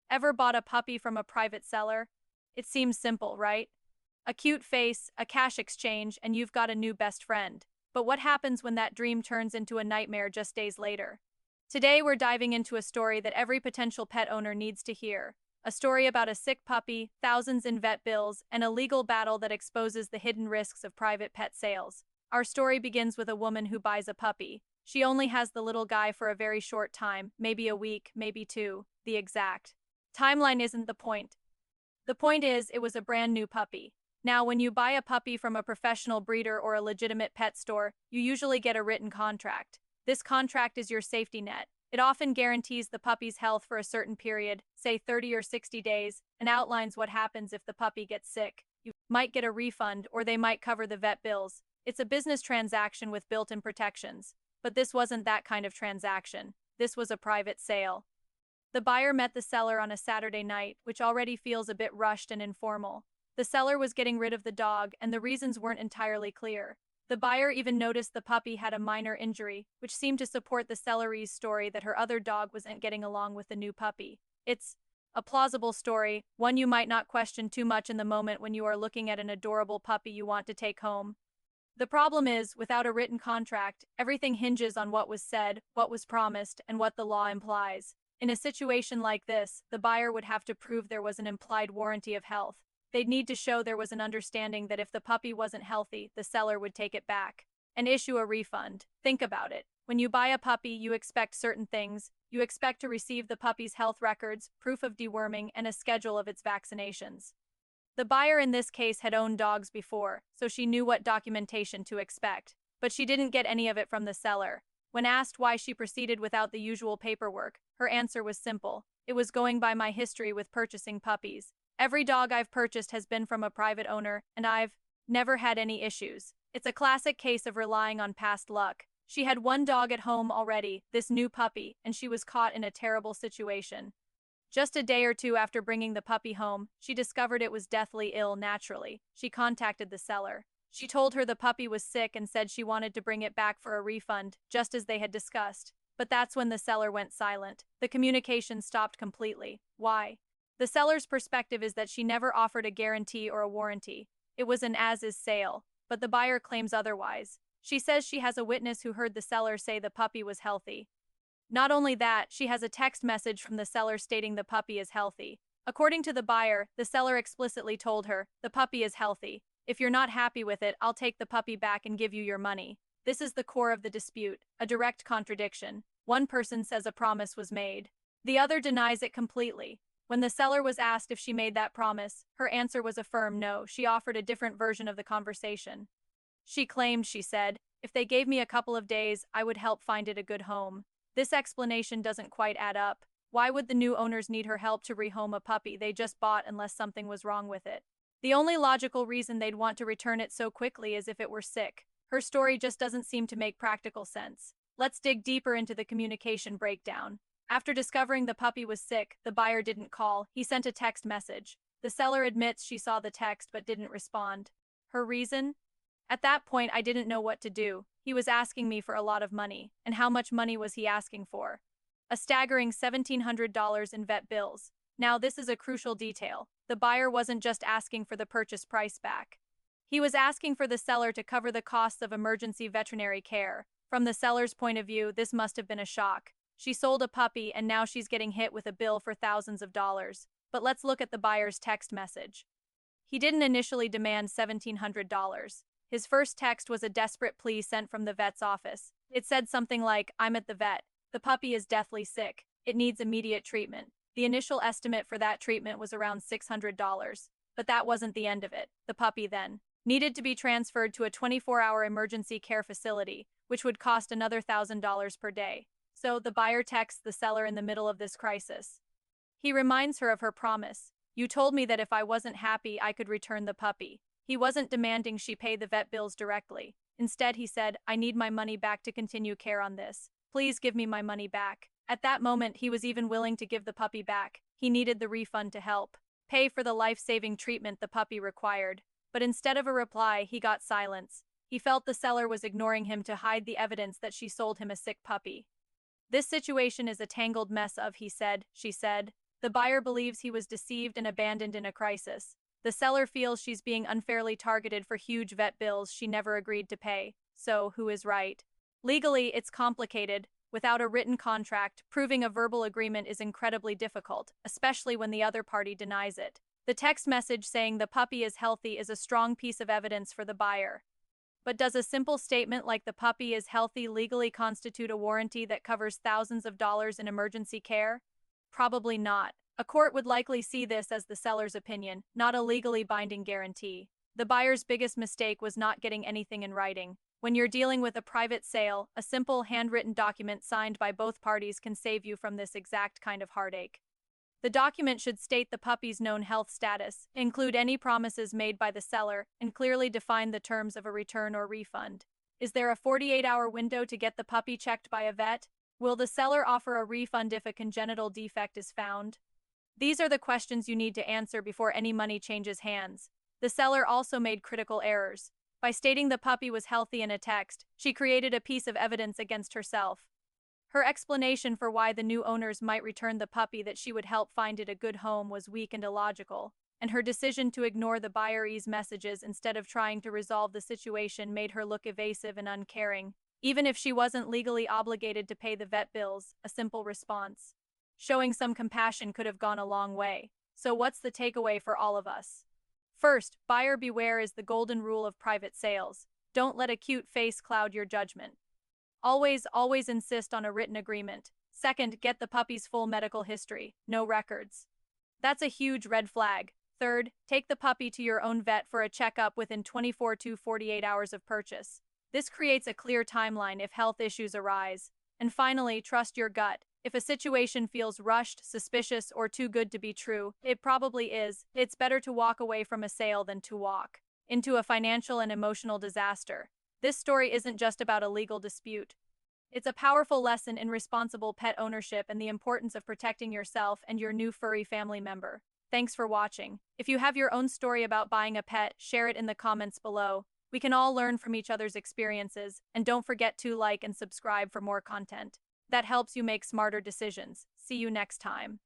Ever bought a puppy from a private seller? It seems simple, right? A cute face, a cash exchange, and you've got a new best friend. But what happens when that dream turns into a nightmare just days later? Today, we're diving into a story that every potential pet owner needs to hear. A story about a sick puppy, thousands in vet bills, and a legal battle that exposes the hidden risks of private pet sales. Our story begins with a woman who buys a puppy. She only has the little guy for a very short time, maybe a week, maybe two. The exact timeline isn't the point. The point is, it was a brand new puppy. Now, when you buy a puppy from a professional breeder or a legitimate pet store, you usually get a written contract. This contract is your safety net. It often guarantees the puppy's health for a certain period, say 30 or 60 days, and outlines what happens if the puppy gets sick. You might get a refund, or they might cover the vet bills. It's a business transaction with built-in protections. But this wasn't that kind of transaction. This was a private sale. The buyer met the seller on a Saturday night, which already feels a bit rushed and informal. The seller was getting rid of the dog, and the reasons weren't entirely clear. The buyer even noticed the puppy had a minor injury, which seemed to support the seller's story that her other dog wasn't getting along with the new puppy. It's a plausible story, one you might not question too much in the moment when you are looking at an adorable puppy you want to take home. The problem is, without a written contract, everything hinges on what was said, what was promised, and what the law implies. In a situation like this, the buyer would have to prove there was an implied warranty of health. They'd need to show there was an understanding that if the puppy wasn't healthy, the seller would take it back and issue a refund. Think about it. When you buy a puppy, you expect certain things. You expect to receive the puppy's health records, proof of deworming, and a schedule of its vaccinations. The buyer in this case had owned dogs before, so she knew what documentation to expect, but she didn't get any of it from the seller. When asked why she proceeded without the usual paperwork, her answer was simple. It was going by my history with purchasing puppies. Every dog I've purchased has been from a private owner, and I've never had any issues. It's a classic case of relying on past luck. She had one dog at home already, this new puppy, and she was caught in a terrible situation. Just a day or two after bringing the puppy home, she discovered it was deathly ill naturally. She contacted the seller. She told her the puppy was sick and said she wanted to bring it back for a refund, just as they had discussed. But that's when the seller went silent. The communication stopped completely. Why? The seller's perspective is that she never offered a guarantee or a warranty. It was an as-is sale, but the buyer claims otherwise. She says she has a witness who heard the seller say the puppy was healthy. Not only that, she has a text message from the seller stating the puppy is healthy. According to the buyer, the seller explicitly told her, the puppy is healthy. If you're not happy with it, I'll take the puppy back and give you your money. This is the core of the dispute, a direct contradiction. One person says a promise was made. The other denies it completely. When the seller was asked if she made that promise, her answer was a firm no. She offered a different version of the conversation. She claimed, she said, if they gave me a couple of days, I would help find it a good home. This explanation doesn't quite add up. Why would the new owners need her help to rehome a puppy they just bought unless something was wrong with it? The only logical reason they'd want to return it so quickly is if it were sick. Her story just doesn't seem to make practical sense. Let's dig deeper into the communication breakdown. After discovering the puppy was sick, the buyer didn't call. He sent a text message. The seller admits she saw the text but didn't respond. Her reason? At that point, I didn't know what to do. He was asking me for a lot of money. And how much money was he asking for? A staggering $1,700 in vet bills. Now, this is a crucial detail. The buyer wasn't just asking for the purchase price back. He was asking for the seller to cover the costs of emergency veterinary care. From the seller's point of view, this must have been a shock. She sold a puppy and now she's getting hit with a bill for thousands of dollars. But let's look at the buyer's text message. He didn't initially demand $1,700. His first text was a desperate plea sent from the vet's office. It said something like, I'm at the vet. The puppy is deathly sick. It needs immediate treatment. The initial estimate for that treatment was around $600. But that wasn't the end of it. The puppy then needed to be transferred to a 24-hour emergency care facility, which would cost another $1,000 per day. So, the buyer texts the seller in the middle of this crisis. He reminds her of her promise. You told me that if I wasn't happy, I could return the puppy. He wasn't demanding she pay the vet bills directly. Instead, he said, I need my money back to continue care on this. Please give me my money back. At that moment, he was even willing to give the puppy back. He needed the refund to help pay for the life-saving treatment the puppy required. But instead of a reply, he got silence. He felt the seller was ignoring him to hide the evidence that she sold him a sick puppy. This situation is a tangled mess of, he said, she said. The buyer believes he was deceived and abandoned in a crisis. The seller feels she's being unfairly targeted for huge vet bills she never agreed to pay. So, who is right? Legally, it's complicated. Without a written contract, proving a verbal agreement is incredibly difficult, especially when the other party denies it. The text message saying the puppy is healthy is a strong piece of evidence for the buyer. But does a simple statement like the puppy is healthy legally constitute a warranty that covers thousands of dollars in emergency care? Probably not. A court would likely see this as the seller's opinion, not a legally binding guarantee. The buyer's biggest mistake was not getting anything in writing. When you're dealing with a private sale, a simple handwritten document signed by both parties can save you from this exact kind of heartache. The document should state the puppy's known health status, include any promises made by the seller, and clearly define the terms of a return or refund. Is there a 48-hour window to get the puppy checked by a vet? Will the seller offer a refund if a congenital defect is found? These are the questions you need to answer before any money changes hands. The seller also made critical errors. By stating the puppy was healthy in a text, she created a piece of evidence against herself. Her explanation for why the new owners might return the puppy that she would help find it a good home was weak and illogical, and her decision to ignore the buyer's messages instead of trying to resolve the situation made her look evasive and uncaring. Even if she wasn't legally obligated to pay the vet bills, a simple response, showing some compassion, could have gone a long way. So what's the takeaway for all of us? First, buyer beware is the golden rule of private sales. Don't let a cute face cloud your judgment. Always insist on a written agreement. Second, get the puppy's full medical history, no records. That's a huge red flag. Third, take the puppy to your own vet for a checkup within 24 to 48 hours of purchase. This creates a clear timeline if health issues arise. And finally, trust your gut. If a situation feels rushed, suspicious, or too good to be true, it probably is. It's better to walk away from a sale than to walk into a financial and emotional disaster. This story isn't just about a legal dispute. It's a powerful lesson in responsible pet ownership and the importance of protecting yourself and your new furry family member. Thanks for watching. If you have your own story about buying a pet, share it in the comments below. We can all learn from each other's experiences, and don't forget to like and subscribe for more content that helps you make smarter decisions. See you next time.